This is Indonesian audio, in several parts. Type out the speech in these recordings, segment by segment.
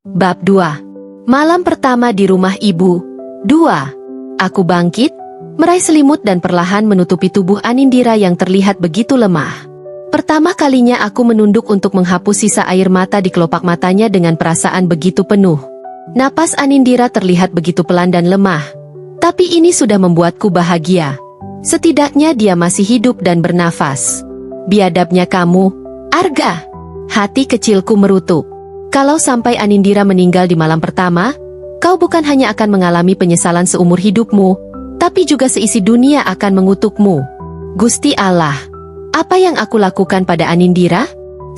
Bab 2. Malam pertama di rumah ibu. 2. Aku bangkit, meraih selimut dan perlahan menutupi tubuh Anindira yang terlihat begitu lemah. Pertama kalinya aku menunduk untuk menghapus sisa air mata di kelopak matanya dengan perasaan begitu penuh. Napas Anindira terlihat begitu pelan dan lemah. Tapi ini sudah membuatku bahagia. Setidaknya dia masih hidup dan bernafas. Biadabnya kamu, Arga. Hati kecilku merutuk. Kalau sampai Anindira meninggal di malam pertama, kau bukan hanya akan mengalami penyesalan seumur hidupmu, tapi juga seisi dunia akan mengutukmu. Gusti Allah, apa yang aku lakukan pada Anindira?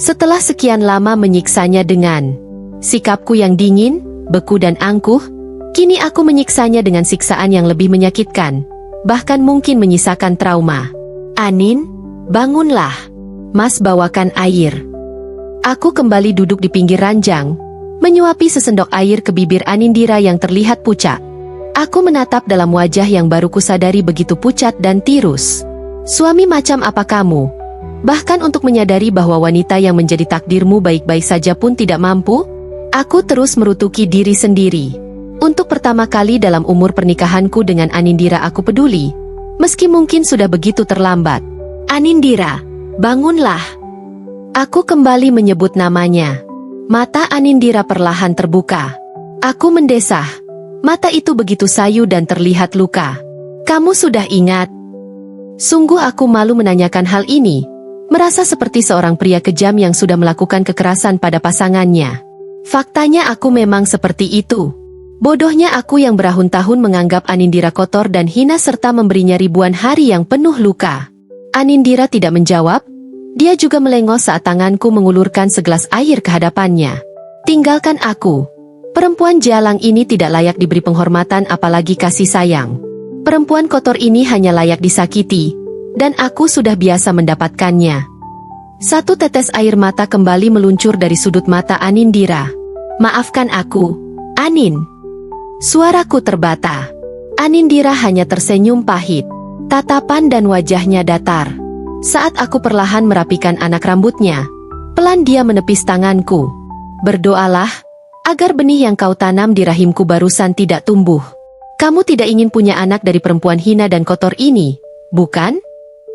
Setelah sekian lama menyiksanya dengan sikapku yang dingin, beku dan angkuh, kini aku menyiksanya dengan siksaan yang lebih menyakitkan, bahkan mungkin menyisakan trauma. Anin, bangunlah. Mas bawakan air. Aku kembali duduk di pinggir ranjang, menyuapi sesendok air ke bibir Anindira yang terlihat pucat. Aku menatap dalam wajah yang baru kusadari begitu pucat dan tirus. Suami macam apa kamu? Bahkan untuk menyadari bahwa wanita yang menjadi takdirmu baik-baik saja pun tidak mampu? Aku terus merutuki diri sendiri. Untuk pertama kali dalam umur pernikahanku dengan Anindira aku peduli, meski mungkin sudah begitu terlambat. Anindira, bangunlah. Aku kembali menyebut namanya. Mata Anindira perlahan terbuka. Aku mendesah. Mata itu begitu sayu dan terlihat luka. Kamu sudah ingat? Sungguh aku malu menanyakan hal ini. Merasa seperti seorang pria kejam yang sudah melakukan kekerasan pada pasangannya. Faktanya aku memang seperti itu. Bodohnya aku yang berahun-tahun menganggap Anindira kotor dan hina serta memberinya ribuan hari yang penuh luka. Anindira tidak menjawab. Dia juga melengos saat tanganku mengulurkan segelas air ke hadapannya. Tinggalkan aku. Perempuan jalang ini tidak layak diberi penghormatan apalagi kasih sayang. Perempuan kotor ini hanya layak disakiti, dan aku sudah biasa mendapatkannya. Satu tetes air mata kembali meluncur dari sudut mata Anindira. Maafkan aku, Anin. Suaraku terbata. Anindira hanya tersenyum pahit. Tatapan dan wajahnya datar. Saat aku perlahan merapikan anak rambutnya, pelan dia menepis tanganku. Berdoalah, agar benih yang kau tanam di rahimku barusan tidak tumbuh. Kamu tidak ingin punya anak dari perempuan hina dan kotor ini, bukan?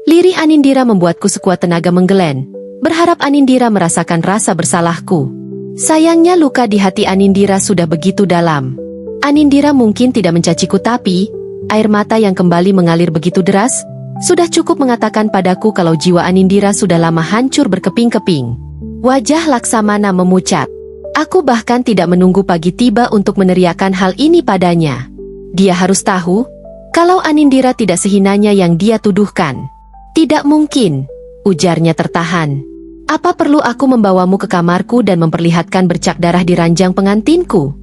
Lirih Anindira membuatku sekuat tenaga menggelen, berharap Anindira merasakan rasa bersalahku. Sayangnya luka di hati Anindira sudah begitu dalam. Anindira mungkin tidak mencaciku tapi, air mata yang kembali mengalir begitu deras, sudah cukup mengatakan padaku kalau jiwa Anindira sudah lama hancur berkeping-keping. Wajah Laksamana memucat. Aku bahkan tidak menunggu pagi tiba untuk meneriakkan hal ini padanya. Dia harus tahu, kalau Anindira tidak sehinanya yang dia tuduhkan. Tidak mungkin, ujarnya tertahan. Apa perlu aku membawamu ke kamarku dan memperlihatkan bercak darah di ranjang pengantinku?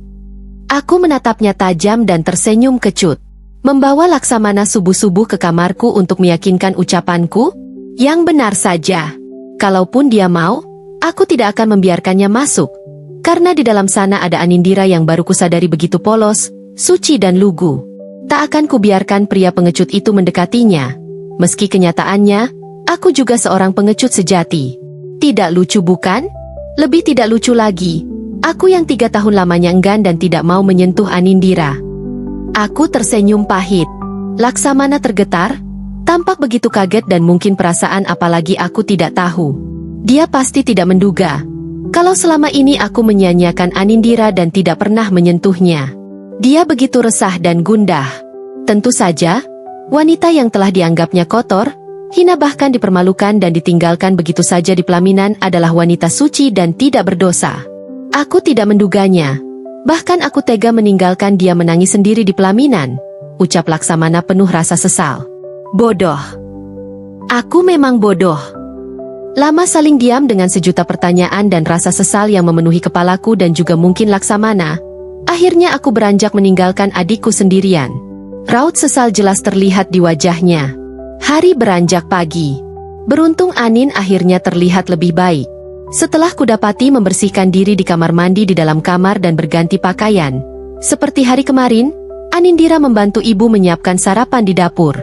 Aku menatapnya tajam dan tersenyum kecut. Membawa Laksamana subuh-subuh ke kamarku untuk meyakinkan ucapanku? Yang benar saja. Kalaupun dia mau, aku tidak akan membiarkannya masuk. Karena di dalam sana ada Anindira yang baru kusadari begitu polos, suci dan lugu. Tak akan kubiarkan pria pengecut itu mendekatinya. Meski kenyataannya, aku juga seorang pengecut sejati. Tidak lucu bukan? Lebih tidak lucu lagi. Aku yang 3 tahun lamanya enggan dan tidak mau menyentuh Anindira. Aku tersenyum pahit. Laksamana tergetar, tampak begitu kaget dan mungkin perasaan apalagi aku tidak tahu. Dia pasti tidak menduga, kalau selama ini aku menyia-nyiakan Anindira dan tidak pernah menyentuhnya. Dia begitu resah dan gundah. Tentu saja, wanita yang telah dianggapnya kotor, hina bahkan dipermalukan dan ditinggalkan begitu saja di pelaminan adalah wanita suci dan tidak berdosa. Aku tidak menduganya. Bahkan aku tega meninggalkan dia menangis sendiri di pelaminan, ucap Laksamana penuh rasa sesal. Bodoh. Aku memang bodoh. Lama saling diam dengan sejuta pertanyaan dan rasa sesal yang memenuhi kepalaku dan juga mungkin Laksamana. Akhirnya aku beranjak meninggalkan adikku sendirian. Raut sesal jelas terlihat di wajahnya. Hari beranjak pagi. Beruntung Anin akhirnya terlihat lebih baik. Setelah kudapati membersihkan diri di kamar mandi di dalam kamar dan berganti pakaian, seperti hari kemarin, Anindira membantu ibu menyiapkan sarapan di dapur.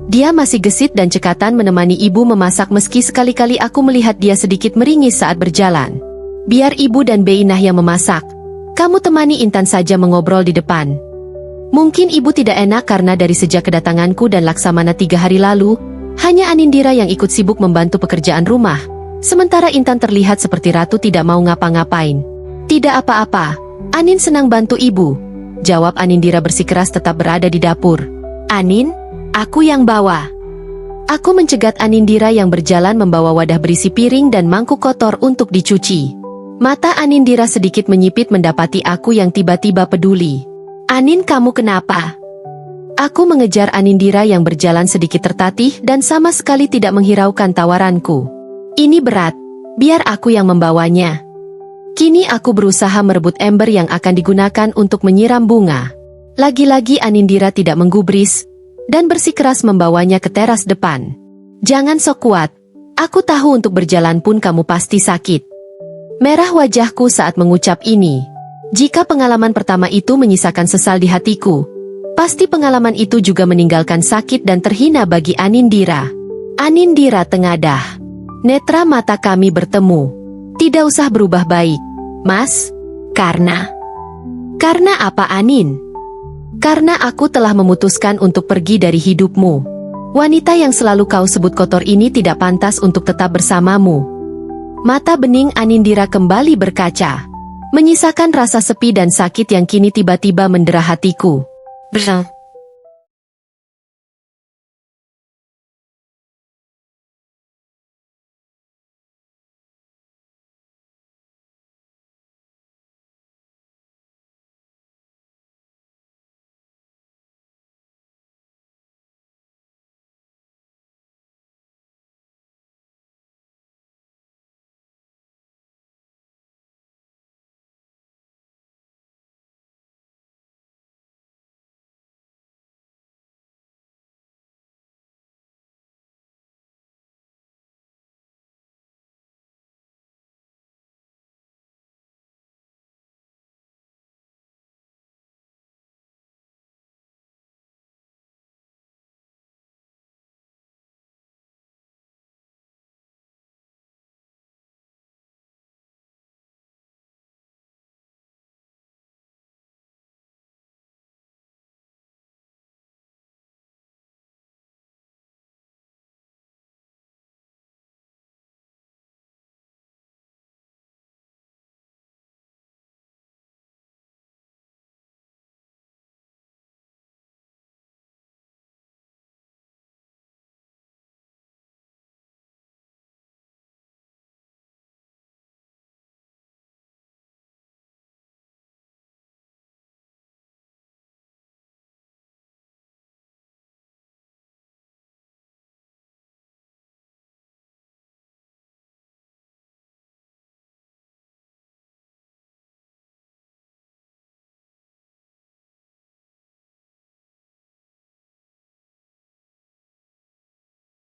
Dia masih gesit dan cekatan menemani ibu memasak meski sekali-kali aku melihat dia sedikit meringis saat berjalan. Biar ibu dan Beinah yang memasak. Kamu temani Intan saja mengobrol di depan. Mungkin ibu tidak enak karena dari sejak kedatanganku dan Laksamana 3 hari lalu, hanya Anindira yang ikut sibuk membantu pekerjaan rumah. Sementara Intan terlihat seperti ratu tidak mau ngapa-ngapain. Tidak apa-apa, Anin senang bantu ibu, jawab Anindira bersikeras tetap berada di dapur. Anin, aku yang bawa. Aku mencegat Anindira yang berjalan membawa wadah berisi piring dan mangkuk kotor untuk dicuci. Mata Anindira sedikit menyipit mendapati aku yang tiba-tiba peduli. Anin, kamu kenapa? Aku mengejar Anindira yang berjalan sedikit tertatih dan sama sekali tidak menghiraukan tawaranku. Ini berat, biar aku yang membawanya. Kini aku berusaha merebut ember yang akan digunakan untuk menyiram bunga. Lagi-lagi Anindira tidak menggubris dan bersikeras membawanya ke teras depan. Jangan sok kuat, aku tahu untuk berjalan pun kamu pasti sakit. Merah wajahku saat mengucap ini. Jika pengalaman pertama itu menyisakan sesal di hatiku, pasti pengalaman itu juga meninggalkan sakit dan terhina bagi Anindira. Anindira tengadah. Netra mata kami bertemu. Tidak usah berubah baik, Mas. Karena apa, Anin? Karena aku telah memutuskan untuk pergi dari hidupmu. Wanita yang selalu kau sebut kotor ini tidak pantas untuk tetap bersamamu. Mata bening Anindira kembali berkaca, menyisakan rasa sepi dan sakit yang kini tiba-tiba mendera hatiku.